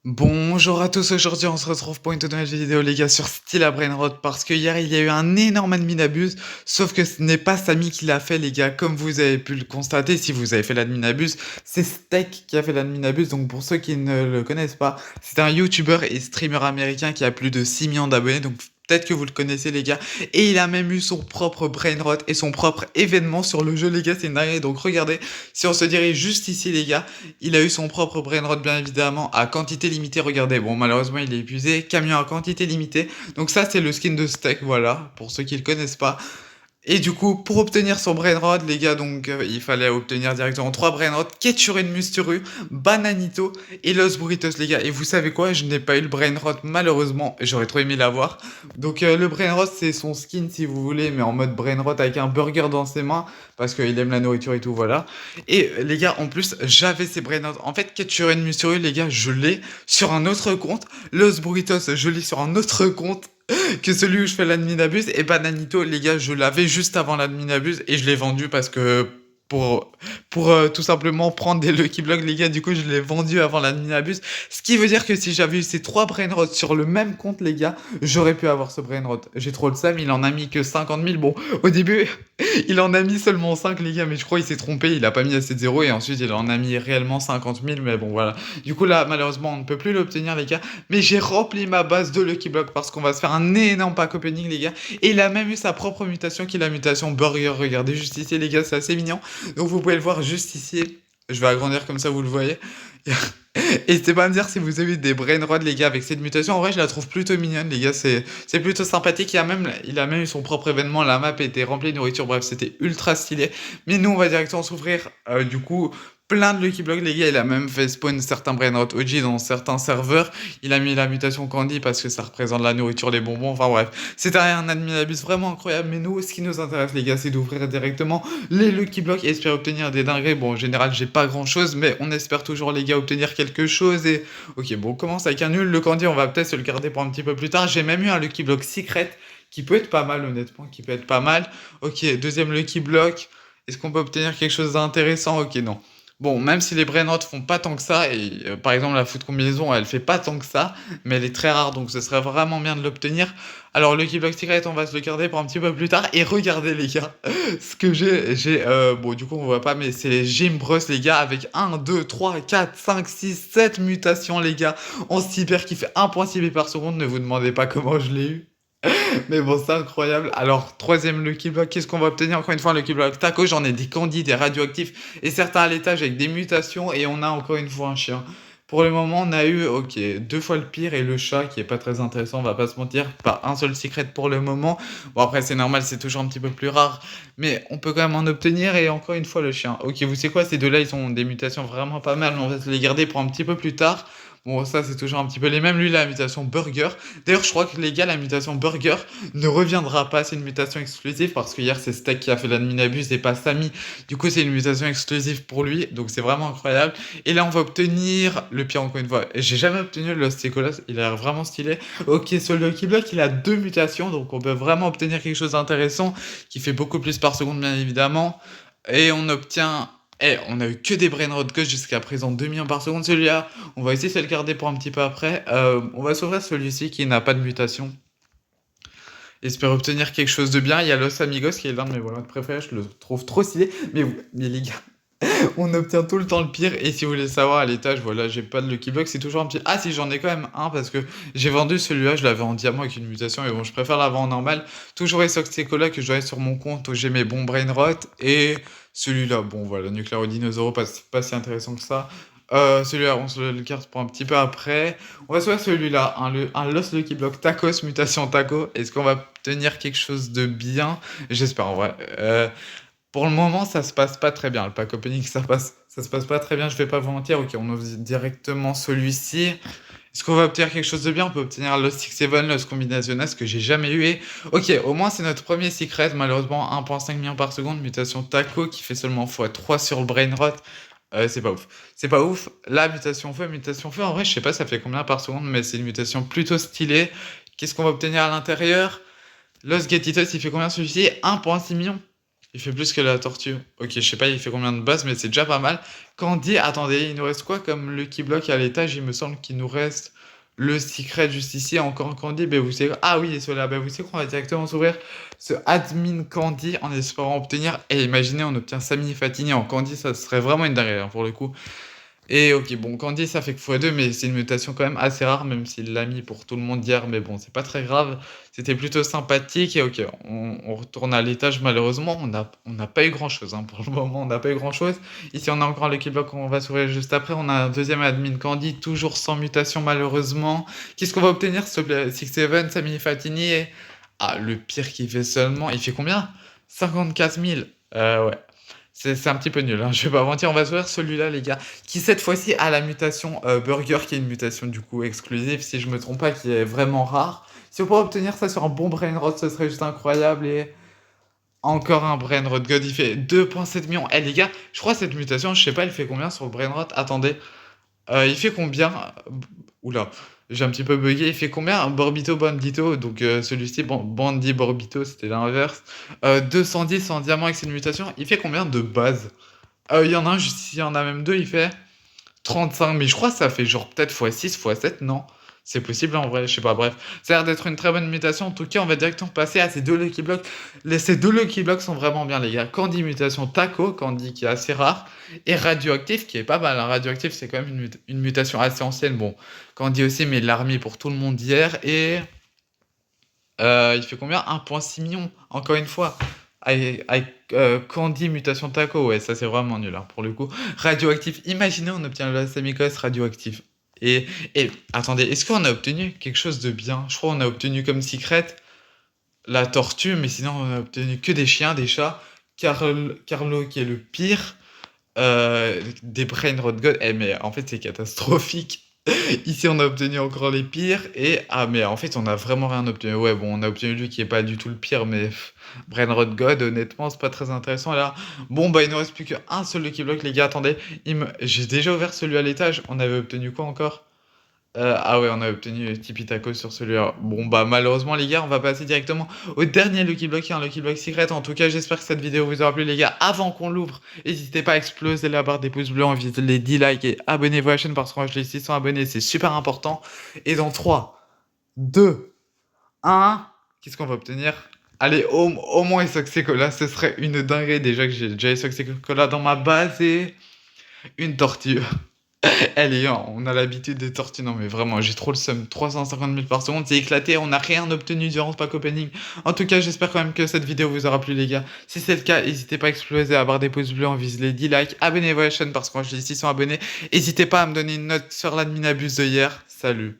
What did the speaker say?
Bonjour à tous, aujourd'hui on se retrouve pour une toute nouvelle vidéo les gars sur Stila Brainrot parce que hier il y a eu un énorme admin abuse, sauf que ce n'est pas Samy qui l'a fait les gars, comme vous avez pu le constater si vous avez fait l'admin abuse, c'est Steak qui a fait l'admin abuse. Donc pour ceux qui ne le connaissent pas, c'est un YouTuber et streamer américain qui a plus de 6 millions d'abonnés, donc peut-être que vous le connaissez les gars, et il a même eu son propre Brainrot et son propre événement sur le jeu les gars, c'est une dinguerie. Donc regardez, si on se dirige juste ici les gars, il a eu son propre brainrot bien évidemment à quantité limitée. Regardez, bon malheureusement il est épuisé. Camion à quantité limitée. Donc ça c'est le skin de Steak, voilà, pour ceux qui le connaissent pas. Et du coup, pour obtenir son brainrod, les gars, donc il fallait obtenir directement 3 brainrods, Ketchuren Musturu, Bananito et Los Burritos, les gars. Et vous savez quoi? Je n'ai pas eu le brainrod, malheureusement. J'aurais trop aimé l'avoir. Donc le brainrod, c'est son skin, si vous voulez, mais en mode brainrod avec un burger dans ses mains, parce qu'il aime la nourriture et tout, voilà. Et les gars, en plus, j'avais ces brainrods. En fait, Ketchuren Musturu, les gars, je l'ai sur un autre compte. Los Burritos, je l'ai sur un autre compte que celui où je fais l'admin abuse. Et Bananito, les gars, je l'avais juste avant l'admin abuse et je l'ai vendu parce que pour tout simplement prendre des Lucky Blocks, les gars, du coup, je l'ai vendu avant l'admin abuse. Ce qui veut dire que si j'avais eu ces 3 brainrots sur le même compte, les gars, j'aurais pu avoir ce brainrot. J'ai trop le seum, il en a mis que 50 000. Bon, au début, il en a mis seulement 5, les gars, mais je crois qu'il s'est trompé, il a pas mis assez de 0 et ensuite il en a mis réellement 50 000, mais bon, voilà. Du coup, là, malheureusement, on ne peut plus l'obtenir, les gars, mais j'ai rempli ma base de Lucky Block parce qu'on va se faire un énorme pack opening, les gars, et il a même eu sa propre mutation qui est la mutation Burger. Regardez juste ici, les gars, c'est assez mignon. Donc, vous pouvez le voir juste ici. Je vais agrandir comme ça, vous le voyez. N'hésitez pas à me dire si vous avez eu des brainrods, les gars, avec cette mutation. En vrai, je la trouve plutôt mignonne, les gars. C'est plutôt sympathique. Il a même eu son propre événement. La map était remplie de nourriture. Bref, c'était ultra stylé. Mais nous, on va directement s'ouvrir, du coup, plein de Lucky Blocks, les gars. Il a même fait spawn certains brainrods OG dans certains serveurs. Il a mis la mutation Candy parce que ça représente la nourriture, les bonbons. Enfin, bref. C'était un admin abuse vraiment incroyable. Mais nous, ce qui nous intéresse, les gars, c'est d'ouvrir directement les Lucky Blocks et espérer obtenir des dingueries. Bon, en général, j'ai pas grand chose, mais on espère toujours, les gars, obtenir quelque chose. Et ok, bon, on commence avec un nul. Le candy, on va peut-être se le garder pour un petit peu plus tard. J'ai même eu un Lucky Block secret qui peut être pas mal, honnêtement, qui peut être pas mal. Ok, deuxième Lucky Block. Est-ce qu'on peut obtenir quelque chose d'intéressant? Ok, non. Bon, même si les brainrots font pas tant que ça, et par exemple la foot combinaison, elle fait pas tant que ça, mais elle est très rare, donc ce serait vraiment bien de l'obtenir. Alors le Lucky Block Secret, on va se le garder pour un petit peu plus tard. Et regardez les gars, ce que bon du coup on voit pas, mais c'est les Gym Bros les gars, avec 1, 2, 3, 4, 5, 6, 7 mutations les gars, en cyber qui fait 1.6 par seconde. Ne vous demandez pas comment je l'ai eu. Mais bon, c'est incroyable. Alors, troisième Lucky Block, qu'est-ce qu'on va obtenir? Encore une fois, un Lucky Block Taco, j'en ai des candies, des radioactifs, et certains à l'étage avec des mutations, et on a encore une fois un chien. Pour le moment, on a eu, ok, 2 fois le pire, et le chat, qui est pas très intéressant, on va pas se mentir, pas un seul secret pour le moment. Bon, après, c'est normal, c'est toujours un petit peu plus rare, mais on peut quand même en obtenir, et encore une fois, le chien. Ok, vous savez quoi, ces deux-là, ils ont des mutations vraiment pas mal, mais on va se les garder pour un petit peu plus tard. Bon, ça, c'est toujours un petit peu les mêmes. Lui, la mutation Burger. D'ailleurs, je crois que les gars, la mutation Burger ne reviendra pas. C'est une mutation exclusive parce que hier, c'est Steak qui a fait l'admin abuse et pas Samy. Du coup, c'est une mutation exclusive pour lui. Donc, c'est vraiment incroyable. Et là, on va obtenir le pire encore une fois. J'ai jamais obtenu le Lost Nicolas. Il a l'air vraiment stylé. Ok, ce Lucky Block, il a 2 mutations. Donc, on peut vraiment obtenir quelque chose d'intéressant qui fait beaucoup plus par seconde, bien évidemment. Et on obtient. On a eu que des brainrod gauche jusqu'à présent, 2 millions par seconde celui-là. On va essayer de se le garder pour un petit peu après. On va s'ouvrir celui-ci qui n'a pas de mutation. Espère obtenir quelque chose de bien. Il y a Los Amigos qui est l'un de mes Valorant préférés. Je le trouve trop stylé. Mais les gars, on obtient tout le temps le pire. Et si vous voulez savoir à l'étage, voilà, j'ai pas de Lucky Block. C'est toujours un petit. Ah, si, j'en ai quand même un parce que j'ai vendu celui-là. Je l'avais en diamant avec une mutation. Mais bon, je préfère l'avoir en normal. Toujours les Soxecola que j'aurai sur mon compte où j'ai mes bons brainrot. Et celui-là, bon, voilà, Nuclear Dinosauro, pas si intéressant que ça. Celui-là, on se le garde pour un petit peu après. On va se faire celui-là, un Lost Lucky Block Tacos, mutation Taco. Est-ce qu'on va obtenir quelque chose de bien? J'espère en vrai. Pour le moment, ça se passe pas très bien. Le pack opening, ça se passe pas très bien. Je vais pas vous mentir. Ok, on ouvre directement celui-ci. Est-ce qu'on va obtenir quelque chose de bien? On peut obtenir Lost 6-7, Lost Combinationas, que j'ai jamais eu. Et ok, au moins c'est notre premier secret. Malheureusement, 1.5 millions par seconde. Mutation Taco qui fait seulement x3 sur le Brainrot. C'est pas ouf. C'est pas ouf. La mutation feu, en vrai, je sais pas ça fait combien par seconde, mais c'est une mutation plutôt stylée. Qu'est-ce qu'on va obtenir à l'intérieur? Lost Gatitos, il fait combien celui-ci? 1.6 millions. Il fait plus que la tortue. Ok, je sais pas, il fait combien de bases, mais c'est déjà pas mal. Candy, attendez, il nous reste quoi comme Lucky Block à l'étage? Il me semble qu'il nous reste le Secret juste ici, encore Candy. Ben, vous savez... Ah oui, il est celui-là. Ben, vous savez qu'on va directement s'ouvrir ce Admin Candy en espérant obtenir. Et imaginez, on obtient Samy Fatini en Candy, ça serait vraiment une dinguerie hein, pour le coup. Et ok, bon, Candy, ça fait que x2, mais c'est une mutation quand même assez rare, même s'il l'a mis pour tout le monde hier, mais bon, c'est pas très grave. C'était plutôt sympathique, et ok, on retourne à l'étage, malheureusement, on n'a pas eu grand-chose, hein, pour le moment, on n'a pas eu grand-chose. Ici, on a encore Lucky Block qu'on va s'ouvrir juste après, on a un deuxième admin Candy, toujours sans mutation, malheureusement. Qu'est-ce qu'on va obtenir, s'il te plaît? 6-7, Samy Fatini, et... Ah, le pire qu'il fait seulement, il fait combien? 54 000. Ouais. C'est un petit peu nul, hein, je vais pas mentir. On va s'ouvrir celui-là, les gars, qui cette fois-ci a la mutation Burger, qui est une mutation du coup exclusive, si je me trompe pas, qui est vraiment rare. Si on pourrait obtenir ça sur un bon Brainrot, ce serait juste incroyable. Et encore un Brainrot God, il fait 2,7 millions. Eh les gars, je crois cette mutation, je sais pas, elle fait combien sur le Brainrot? Attendez, il fait combien? Oula, j'ai un petit peu bugué. Il fait combien un Borbito Bandito? Donc celui-ci, Bandi Borbito, c'était l'inverse. 210 en diamant avec cette mutation. Il fait combien de base? Il y en a un, juste ici, il y en a même deux, il fait 35. Mais je crois que ça fait genre peut-être x6, x7, non? C'est possible en vrai, je sais pas, bref. Ça a l'air d'être une très bonne mutation. En tout cas, on va directement passer à ces deux Lucky Blocks. Ces deux Lucky Blocks sont vraiment bien, les gars. Candy mutation Taco, Candy qui est assez rare. Et Radioactif qui est pas mal, hein. Radioactif, c'est quand même une mutation assez ancienne. Bon, Candy aussi, mais il l'a remis pour tout le monde hier. Et il fait combien? 1,6 million, encore une fois. Avec Candy mutation Taco, ouais, ça c'est vraiment nul hein, pour le coup. Radioactif, imaginez, on obtient le Samicos radioactif. Et, et attendez, est-ce qu'on a obtenu quelque chose de bien? Je crois qu'on a obtenu comme secret la tortue, mais sinon on a obtenu que des chiens, des chats. Carlo qui est le pire. Des Brain Rot God. Eh, mais en fait, c'est catastrophique. Ici, on a obtenu encore les pires. Et. Ah, mais en fait, on a vraiment rien obtenu. Ouais, bon, on a obtenu lui qui est pas du tout le pire, mais. Brain Rot God, honnêtement, c'est pas très intéressant. Là, bon, bah, il nous reste plus qu'un seul Lucky Block, les gars. Attendez, j'ai déjà ouvert celui à l'étage. On avait obtenu quoi encore? Ah ouais, on a obtenu Tipi Taco sur celui-là. Bon bah malheureusement les gars, on va passer directement au dernier Lucky Block, qui est un Lucky Block secret. En tout cas, j'espère que cette vidéo vous aura plu les gars. Avant qu'on l'ouvre, n'hésitez pas à exploser la barre des pouces bleus, envie les 10 likes et abonnez-vous à la chaîne parce qu'on reach les 600 abonnés, c'est super important. Et dans 3, 2, 1, qu'est-ce qu'on va obtenir? Allez, au moins Isoxecola, ce serait une dinguerie. Déjà que j'ai déjà Isoxecola dans ma base et une tortue. Elle est, on a l'habitude des tortues. Non, mais vraiment, j'ai trop le seum. 350 000 par seconde, c'est éclaté. On n'a rien obtenu durant ce pack opening. En tout cas, j'espère quand même que cette vidéo vous aura plu, les gars. Si c'est le cas, n'hésitez pas à exploser, à barre des pouces bleus, on vise les 10 likes. Abonnez-vous à la chaîne parce que quand je dis 600 abonnés, n'hésitez pas à me donner une note sur l'admin abuse de hier. Salut.